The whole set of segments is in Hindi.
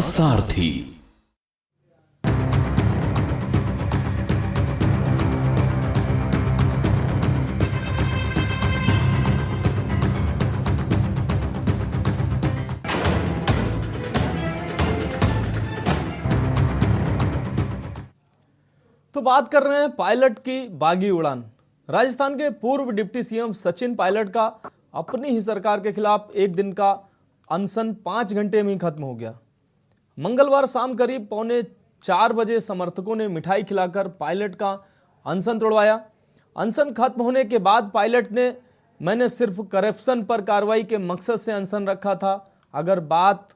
सारथी। तो बात कर रहे हैं पायलट की बागी उड़ान। राजस्थान के पूर्व डिप्टी सीएम सचिन पायलट का अपनी ही सरकार के खिलाफ एक दिन का अनशन 5 घंटे में ही खत्म हो गया। मंगलवार शाम करीब 3:45 बजे समर्थकों ने मिठाई खिलाकर पायलट का अनशन तोड़वाया। अनशन खत्म होने के बाद पायलट ने मैंने सिर्फ करप्शन पर कार्रवाई के मकसद से अनशन रखा था, अगर बात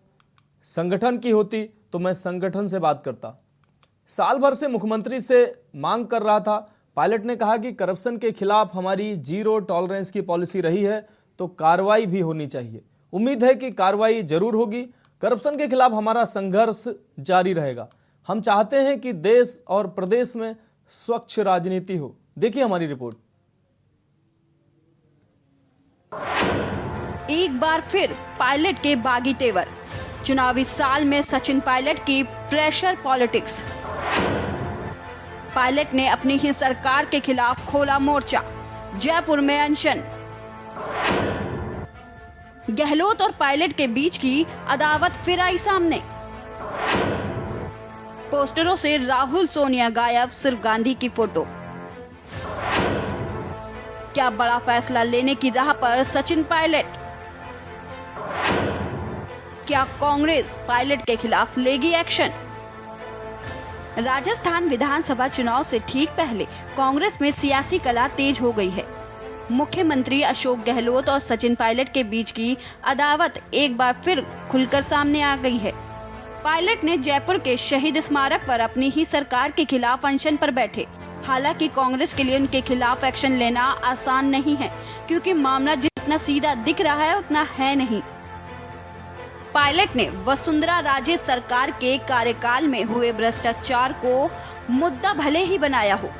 संगठन की होती तो मैं संगठन से बात करता। साल भर से मुख्यमंत्री से मांग कर रहा था। पायलट ने कहा कि करप्शन के खिलाफ हमारी जीरो टॉलरेंस की पॉलिसी रही है, तो कार्रवाई भी होनी चाहिए। उम्मीद है कि कार्रवाई जरूर होगी। करप्शन के खिलाफ हमारा संघर्ष जारी रहेगा। हम चाहते हैं कि देश और प्रदेश में स्वच्छ राजनीति हो। देखिए हमारी रिपोर्ट। एक बार फिर पायलट के बागी तेवर। चुनावी साल में सचिन पायलट की प्रेशर पॉलिटिक्स। पायलट ने अपनी ही सरकार के खिलाफ खोला मोर्चा। जयपुर में अनशन। गहलोत और पायलट के बीच की अदावत फिर आई सामने। पोस्टरों से राहुल सोनिया गायब, सिर्फ गांधी की फोटो। क्या बड़ा फैसला लेने की राह पर सचिन पायलट? क्या कांग्रेस पायलट के खिलाफ लेगी एक्शन? राजस्थान विधानसभा चुनाव से ठीक पहले कांग्रेस में सियासी कला तेज हो गई है। मुख्यमंत्री अशोक गहलोत और सचिन पायलट के बीच की अदावत एक बार फिर खुलकर सामने आ गई है। पायलट ने जयपुर के शहीद स्मारक पर अपनी ही सरकार के खिलाफ अनशन पर बैठे। हालांकि कांग्रेस के लिए उनके खिलाफ एक्शन लेना आसान नहीं है, क्योंकि मामला जितना सीधा दिख रहा है उतना है नहीं। पायलट ने वसुंधरा राजे सरकार के कार्यकाल में हुए भ्रष्टाचार को मुद्दा भले ही बनाया हो,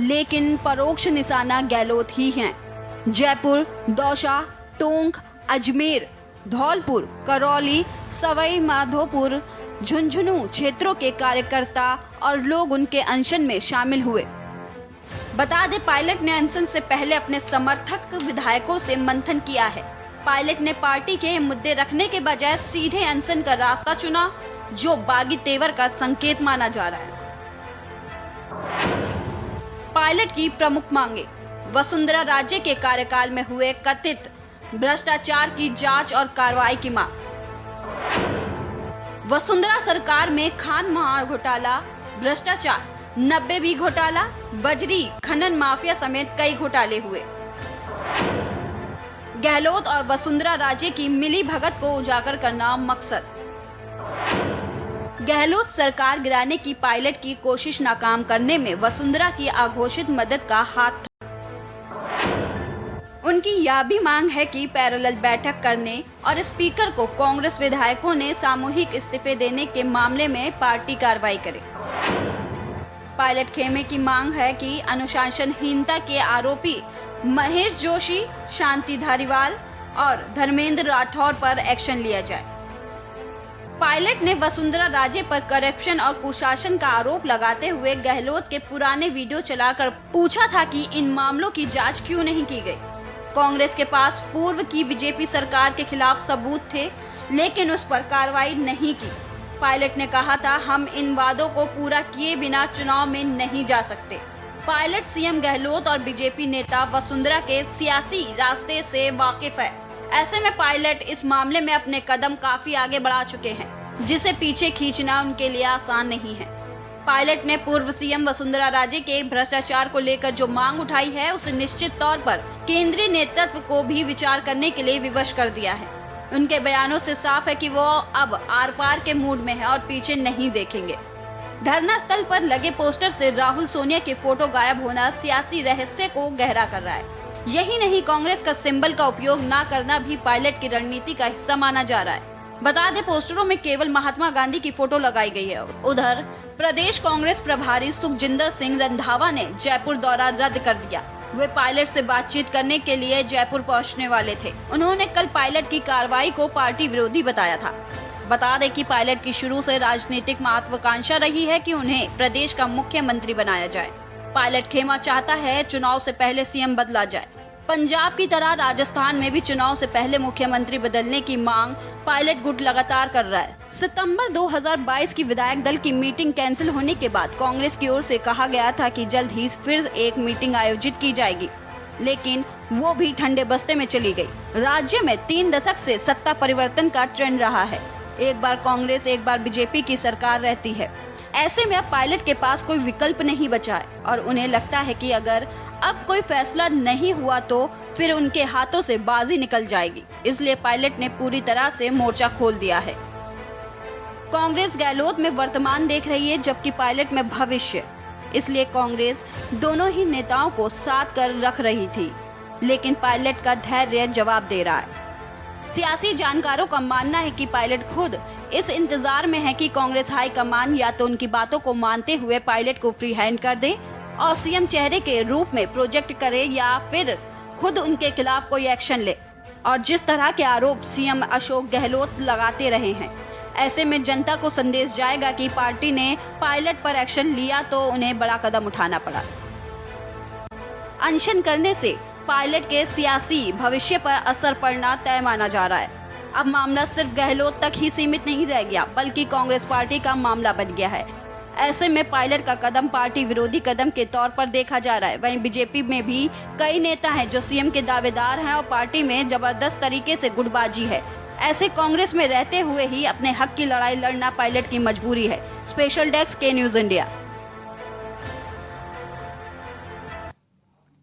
लेकिन परोक्ष निशाना गहलोत ही हैं। जयपुर, दौसा, टोंक, अजमेर, धौलपुर, करौली, सवाई माधोपुर, झुंझुनू क्षेत्रों के कार्यकर्ता और लोग उनके अनशन में शामिल हुए। बता दें, पायलट ने अनशन से पहले अपने समर्थक विधायकों से मंथन किया है। पायलट ने पार्टी के मुद्दे रखने के बजाय सीधे अनशन का रास्ता चुना, जो बागी तेवर का संकेत माना जा रहा है। पायलट की प्रमुख मांगे। वसुंधरा राजे के कार्यकाल में हुए कथित भ्रष्टाचार की जांच और कार्रवाई की मांग। वसुंधरा सरकार में खान महाघोटाला, भ्रष्टाचार, 90B घोटाला, बजरी खनन माफिया समेत कई घोटाले हुए। गहलोत और वसुंधरा राजे की मिली भगत को उजागर करना मकसद। गहलोत सरकार गिराने की पायलट की कोशिश नाकाम करने में वसुंधरा की अघोषित मदद का हाथ था। उनकी यह भी मांग है कि पैरेलल बैठक करने और स्पीकर को कांग्रेस विधायकों ने सामूहिक इस्तीफे देने के मामले में पार्टी कार्रवाई करे। पायलट खेमे की मांग है कि अनुशासनहीनता के आरोपी महेश जोशी, शांति धारीवाल और धर्मेंद्र राठौर पर एक्शन लिया जाए। पायलट ने वसुंधरा राजे पर करप्शन और कुशासन का आरोप लगाते हुए गहलोत के पुराने वीडियो चलाकर पूछा था कि इन मामलों की जांच क्यों नहीं की गई। कांग्रेस के पास पूर्व की बीजेपी सरकार के खिलाफ सबूत थे, लेकिन उस पर कार्रवाई नहीं की। पायलट ने कहा था, हम इन वादों को पूरा किए बिना चुनाव में नहीं जा सकते। पायलट सीएम गहलोत और बीजेपी नेता वसुंधरा के सियासी रास्ते से वाकिफ है। ऐसे में पायलट इस मामले में अपने कदम काफी आगे बढ़ा चुके हैं, जिसे पीछे खींचना उनके लिए आसान नहीं है। पायलट ने पूर्व सीएम वसुंधरा राजे के भ्रष्टाचार को लेकर जो मांग उठाई है, उसे निश्चित तौर पर केंद्रीय नेतृत्व को भी विचार करने के लिए विवश कर दिया है। उनके बयानों से साफ है कि वो अब आर पार के मूड में है और पीछे नहीं देखेंगे। धरना स्थल पर लगे पोस्टर से राहुल सोनिया के फोटो गायब होना सियासी रहस्य को गहरा कर रहा है। यही नहीं, कांग्रेस का सिंबल का उपयोग न करना भी पायलट की रणनीति का हिस्सा माना जा रहा है। बता दें, पोस्टरों में केवल महात्मा गांधी की फोटो लगाई गई है। उधर प्रदेश कांग्रेस प्रभारी सुखजिंदर सिंह रंधावा ने जयपुर दौरा रद्द कर दिया। वे पायलट से बातचीत करने के लिए जयपुर पहुंचने वाले थे। उन्होंने कल पायलट की कार्रवाई को पार्टी विरोधी बताया था। बता दें कि पायलट की शुरू से राजनीतिक महत्वाकांक्षा रही है कि उन्हें प्रदेश का मुख्यमंत्री बनाया जाए। पायलट खेमा चाहता है चुनाव से पहले सीएम बदला जाए। पंजाब की तरह राजस्थान में भी चुनाव से पहले मुख्यमंत्री बदलने की मांग पायलट गुट लगातार कर रहा है। सितंबर 2022 की विधायक दल की मीटिंग कैंसिल होने के बाद कांग्रेस की ओर से कहा गया था कि जल्द ही फिर एक मीटिंग आयोजित की जाएगी, लेकिन वो भी ठंडे बस्ते में चली गई। राज्य में 3 दशक से सत्ता परिवर्तन का ट्रेंड रहा है। एक बार कांग्रेस, एक बार बीजेपी की सरकार रहती है। ऐसे में अब पायलट के पास कोई विकल्प नहीं बचा है और उन्हें लगता है कि अगर अब कोई फैसला नहीं हुआ तो फिर उनके हाथों से बाजी निकल जाएगी। इसलिए पायलट ने पूरी तरह से मोर्चा खोल दिया है। कांग्रेस गहलोत में वर्तमान देख रही है, जबकि पायलट में भविष्य। इसलिए कांग्रेस दोनों ही नेताओं को साथ कर रख रही थी, लेकिन पायलट का धैर्य जवाब दे रहा है। सियासी जानकारों का मानना है कि पायलट खुद इस इंतजार में है कि कांग्रेस हाईकमान या तो उनकी बातों को मानते हुए पायलट को फ्री हैंड कर दे और सीएम चेहरे के रूप में प्रोजेक्ट करे, या फिर खुद उनके खिलाफ कोई एक्शन ले। और जिस तरह के आरोप सीएम अशोक गहलोत लगाते रहे हैं, ऐसे में जनता को संदेश जाएगा कि पार्टी ने पायलट पर एक्शन लिया तो उन्हें बड़ा कदम उठाना पड़ा। अनशन करने से पायलट के सियासी भविष्य पर असर पड़ना तय माना जा रहा है। अब मामला सिर्फ गहलोत तक ही सीमित नहीं रह गया, बल्कि कांग्रेस पार्टी का मामला बन गया है। ऐसे में पायलट का कदम पार्टी विरोधी कदम के तौर पर देखा जा रहा है। वहीं बीजेपी में भी कई नेता हैं जो सीएम के दावेदार हैं और पार्टी में जबरदस्त तरीके से गुटबाजी है। ऐसे कांग्रेस में रहते हुए ही अपने हक की लड़ाई लड़ना पायलट की मजबूरी है। स्पेशल डेस्क के न्यूज़ इंडिया।